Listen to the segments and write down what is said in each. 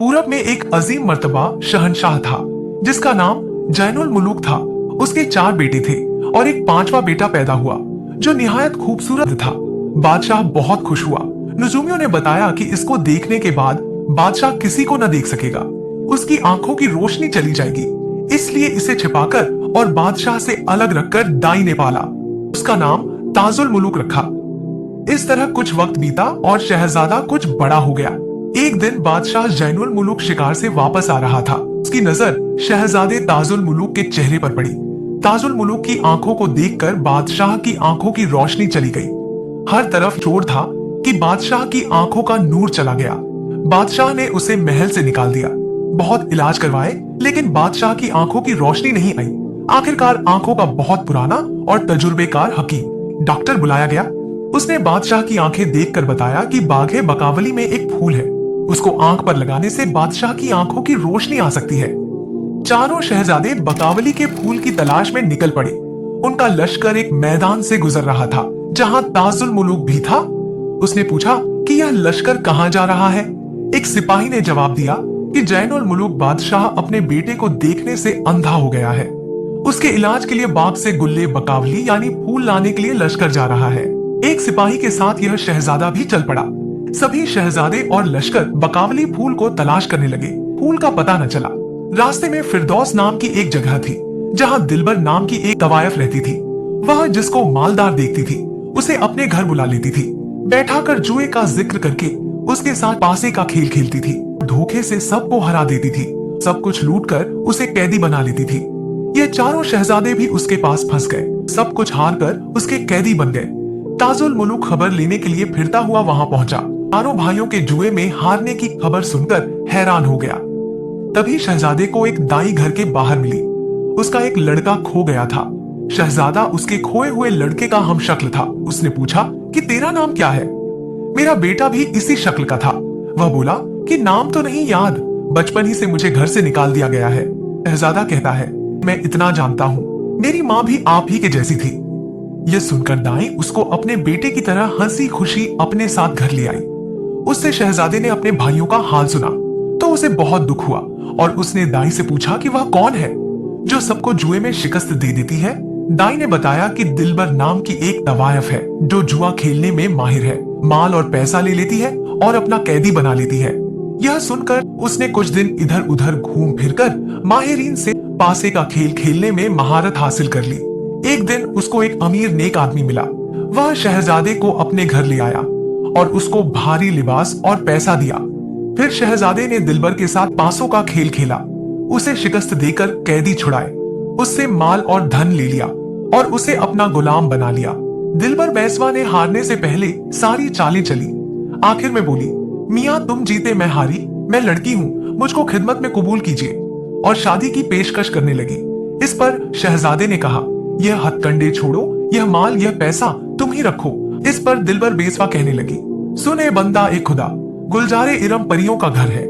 पूरब में एक अजीम मर्तबा शहंशाह था जिसका नाम जैनुल मुलूक था। उसके 4 बेटे थे और एक 5वां बेटा पैदा हुआ जो निहायत खूबसूरत था। बादशाह बहुत खुश हुआ। नुजूमियों ने बताया कि इसको देखने के बाद बादशाह किसी को न देख सकेगा, उसकी आंखों की रोशनी चली जाएगी, इसलिए इसे छिपाकर और बादशाह से अलग रखकर दाई ने पाला। उसका नाम ताजुल मुलूक रखा। इस तरह कुछ वक्त बीता और शहजादा कुछ बड़ा हो गया। एक दिन बादशाह जैनुल मुलूक शिकार से वापस आ रहा था। उसकी नजर शहजादे ताजुल मुलूक के चेहरे पर पड़ी। ताजुल मुलूक की आंखों को देखकर बादशाह की आंखों की रोशनी चली गई। हर तरफ शोर था कि बादशाह की आंखों का नूर चला गया। बादशाह ने उसे महल से निकाल दिया। बहुत इलाज करवाए लेकिन बादशाह की आंखों की रोशनी नहीं आई। आखिरकार आंखों का बहुत पुराना और तजुर्बेकार हकीम डॉक्टर बुलाया गया। उसने बादशाह की आंखें देखकर बताया कि बाघे बकावली में एक फूल है, उसको आंख पर लगाने से बादशाह की आंखों की रोशनी आ सकती है। चारों शहजादे बकावली के फूल की तलाश में निकल पड़े। उनका लश्कर एक मैदान से गुजर रहा था जहां ताजुल मुलूक भी था। उसने पूछा कि यह लश्कर कहां जा रहा है। एक सिपाही ने जवाब दिया कि जैनुल मुलूक बादशाह अपने बेटे को देखने से अंधा हो गया है, उसके इलाज के लिए बाग से गुल्ले बकावली यानी फूल लाने के लिए लश्कर जा रहा है। एक सिपाही के साथ यह शहजादा भी चल पड़ा। सभी शहजादे और लश्कर बकावली फूल को तलाश करने लगे। फूल का पता न चला। रास्ते में फिरदौस नाम की एक जगह थी जहां दिलबर नाम की एक तवायफ रहती थी। वह जिसको मालदार देखती थी उसे अपने घर बुला लेती थी। बैठाकर जुए का जिक्र करके उसके साथ पासे का खेल खेलती थी। धोखे से सबको हरा देती थी। सब कुछ लूटकर उसे कैदी बना लेती थी। ये चारों शहजादे भी उसके पास फंस गए। सब कुछ हार कर उसके कैदी बन गए। ताजुल मुलूक खबर लेने के लिए फिरता हुआ वहां पहुंचा। चारों भाइयों के जुए में हारने की खबर सुनकर हैरान हो गया। तभी शहजादे को एक दाई घर के बाहर मिली। उसका एक लड़का खो गया था। शहजादा उसके खोए हुए लड़के का हमशक्ल था। उसने पूछा कि तेरा नाम क्या है। मेरा बेटा भी इसी शक्ल का था। वह बोला कि नाम तो नहीं याद, बचपन ही से मुझे घर से निकाल दिया गया है। शहजादा कहता है, मैं इतना जानता हूँ, मेरी माँ भी आप ही के जैसी थी। यह सुनकर दाई उसको अपने बेटे की तरह हंसी खुशी अपने साथ घर ले आई। उससे शहजादे ने अपने भाइयों का हाल सुना तो उसे बहुत दुख हुआ और उसने दाई से पूछा कि वह कौन है जो सबको जुए में शिकस्त दे देती है। दाई ने बताया कि दिलबर नाम की एक तवायफ है जो जुआ खेलने में माहिर है, माल और पैसा ले लेती है और अपना कैदी बना लेती है। यह सुनकर उसने कुछ दिन इधर उधर घूम फिरकर माहिरीन से पासे का खेल खेलने में महारत हासिल कर ली। एक दिन उसको एक अमीर नेक आदमी मिला। वह शहजादे को अपने घर ले आया और उसको भारी लिबास और पैसा दिया। फिर शहजादे ने दिलबर के साथ पासों का खेल खेला, उसे शिकस्त देकर कैदी छुड़ाए, उससे माल और धन ले लिया और उसे अपना गुलाम बना लिया। दिलबर बैसवा ने हारने से पहले सारी चालें चली। आखिर में बोली, मियाँ तुम जीते मैं हारी, मैं लड़की हूँ, मुझको खिदमत में कबूल कीजिए, और शादी की पेशकश करने लगी। इस पर शहजादे ने कहा, यह हथकंडे छोड़ो, यह माल यह पैसा तुम ही रखो। इस पर दिलबर बेसवा कहने लगी, सुने बंदा ए खुदा, गुलजारे इरम परियों का घर है,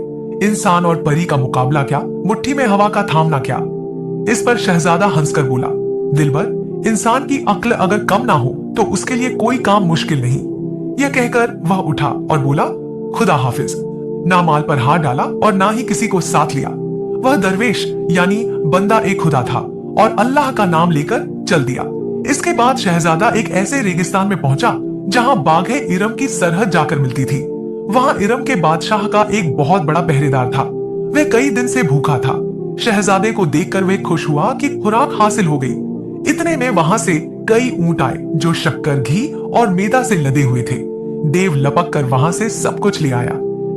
इंसान और परी का मुकाबला क्या, मुट्ठी में हवा का थामना क्या। इस पर शहजादा हंसकर बोला, दिलबर इंसान की अक्ल अगर कम ना हो तो उसके लिए कोई काम मुश्किल नहीं। यह कहकर वह उठा और बोला, खुदा हाफिज। ना माल पर हाथ डाला और ना ही किसी को साथ लिया। वह दरवेश यानी बंदा ए खुदा था और अल्लाह का नाम लेकर चल दिया। इसके बाद शहजादा एक ऐसे रेगिस्तान में पहुंचा जहां बाघे इरम की सरहद जाकर मिलती थी। वहां इरम के बादशाह का एक बहुत बड़ा पहरेदार था। वह कई दिन से भूखा था। शहजादे को देखकर वह खुश हुआ कि खुराक हासिल हो गई। इतने में वहां से कई ऊंट आए जो शक्कर, घी और मैदा से लदे हुए थे। देव लपक कर वहां से सब कुछ ले आया।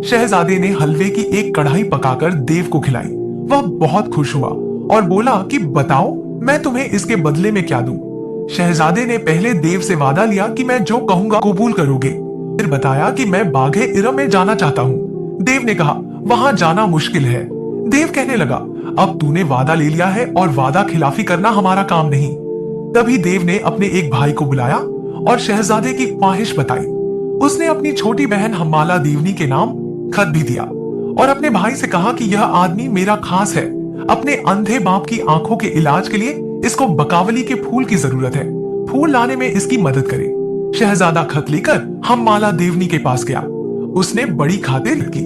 शहजादे ने हलवे की एक कढ़ाई पकाकर देव को खिलाई। वह बहुत खुश हुआ और बोला कि बताओ मैं तुम्हें इसके बदले में क्या दूं। शहजादे ने पहले देव से वादा लिया कि मैं जो कहूंगा कबूल करोगे। फिर बताया कि मैं बाघे इरम में जाना चाहता हूँ। देव ने कहा, वहां जाना मुश्किल है। देव कहने लगा, अब तूने वादा ले लिया है और वादा खिलाफी करना हमारा काम नहीं। तभी देव ने अपने एक भाई को बुलाया और शहजादे की ख्वाहिश बताई। उसने अपनी छोटी बहन हम्माला देवनी के नाम खत भी दिया और अपने भाई से कहा कि यह आदमी मेरा खास है। अपने अंधे बाप की आंखों के इलाज के लिए इसको बकावली के फूल की जरूरत है। फूल लाने में इसकी मदद करे। शहजादा खत लेकर हम्माला देवनी के पास गया। उसने बड़ी खातिर की।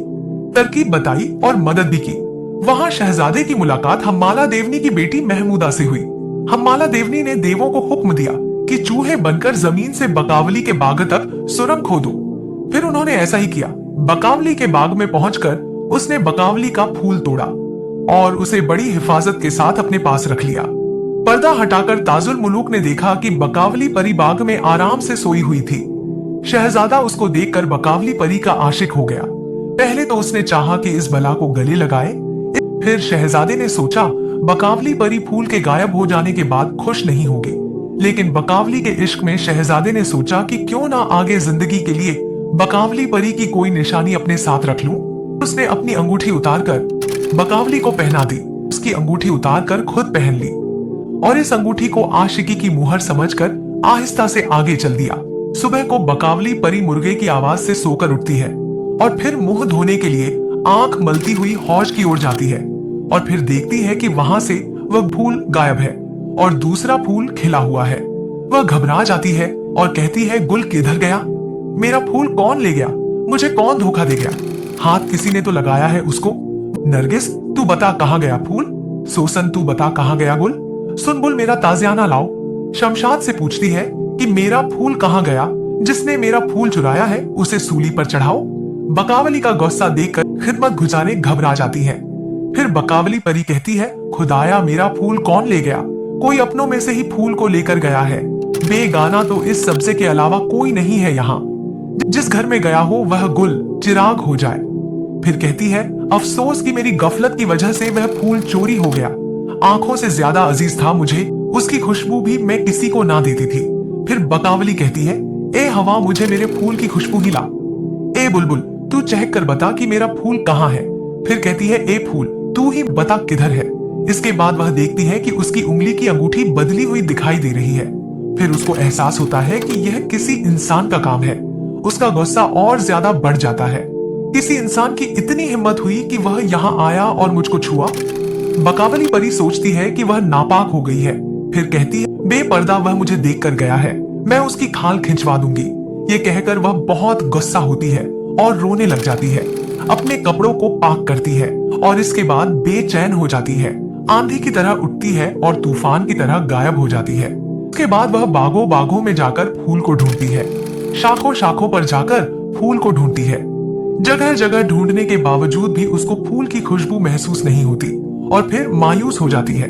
तरकीब बताई और मदद भी की। वहां शहजादे की मुलाकात हम्माला देवनी की बेटी महमूदा से हुई। हम्माला देवनी ने देवों को हुक्म दिया कि चूहे बनकर जमीन से बकावली के बाग तक सुरंग खोदो। फिर उन्होंने ऐसा ही किया। बकावली के बाग में पहुंचकर उसने बकावली का फूल तोड़ा और उसे बड़ी हिफाजत के साथ अपने पास रख लिया। पर्दा हटाकर ताजुल मुलूक ने देखा कि बकावली परी बाग में आराम से सोई हुई थी। शहजादा उसको देखकर बकावली परी का आशिक हो गया। पहले तो उसने चाहा कि इस बला को गले लगाए, फिर शहजादे ने सोचा बकावली परी फूल के गायब हो जाने के बाद खुश नहीं होगी। लेकिन बकावली के इश्क में शहजादे ने सोचा कि क्यों ना आगे जिंदगी के लिए बकावली परी की कोई निशानी अपने साथ रख लूं। उसने अपनी अंगूठी उतारकर बकावली को पहना दी। उसकी अंगूठी उतारकर खुद पहन ली और इस अंगूठी को आशिकी की मुहर समझकर आहिस्ता से आगे चल दिया। सुबह को बकावली परी मुर्गे की आवाज से सोकर उठती है और फिर मुंह धोने के लिए आंख मलती हुई हौज की ओर जाती है और फिर देखती है कि वहां से वह फूल गायब है और दूसरा फूल खिला हुआ है। वह घबरा जाती है और कहती है, गुल किधर गया? मेरा फूल कौन ले गया? मुझे कौन धोखा दे गया? हाथ किसी ने तो लगाया है उसको। नरगिस, तू बता कहाँ गया फूल? सोसन, तू बता कहाँ गया गुल? सुनबुल, मेरा ताजियाना लाओ। शमशाद से पूछती है कि मेरा फूल कहाँ गया? जिसने मेरा फूल चुराया है उसे सूली पर चढ़ाओ। बकावली का गुस्सा देखकर खिदमत गुजारे घबरा जाती है। फिर बकावली परी कहती है, खुदाया मेरा फूल कौन ले गया? कोई अपनों में से ही फूल को लेकर गया है। बेगाना तो इस सब्जे के अलावा कोई नहीं है यहाँ। जिस घर में गया हो वह गुल चिराग हो जाए। फिर कहती है, अफसोस कि मेरी गफलत की वजह से वह फूल चोरी हो गया। आंखों से ज्यादा अजीज था मुझे, उसकी खुशबू भी मैं किसी को ना देती थी। फिर बकावली कहती है, ए हवा, मुझे मेरे फूल की खुशबू ही ला। ए बुलबुल, तू चहक कर बता कि मेरा फूल कहाँ है। फिर कहती है, ए फूल, तू ही बता किधर है। इसके बाद वह देखती है कि उसकी उंगली की अंगूठी बदली हुई दिखाई दे रही है। फिर उसको एहसास होता है कि यह किसी इंसान का काम है। उसका गुस्सा और ज्यादा बढ़ जाता है। किसी इंसान की इतनी हिम्मत हुई कि वह यहाँ आया और मुझको छुआ। बकावली परी सोचती है कि वह नापाक हो गई है। फिर कहती है, बेपर्दा वह मुझे देख कर गया है, मैं उसकी खाल खिंचवा दूंगी। ये कहकर वह बहुत गुस्सा होती है और रोने लग जाती है। अपने कपड़ों को पाक करती है और इसके बाद बेचैन हो जाती है। आंधी की तरह उठती है और तूफान की तरह गायब हो जाती है। उसके बाद वह बागों बागों में जाकर फूल को ढूंढती है। शाखों शाखों पर जाकर फूल को ढूंढती है। जगह जगह ढूंढने के बावजूद भी उसको फूल की खुशबू महसूस नहीं होती और फिर मायूस हो जाती है।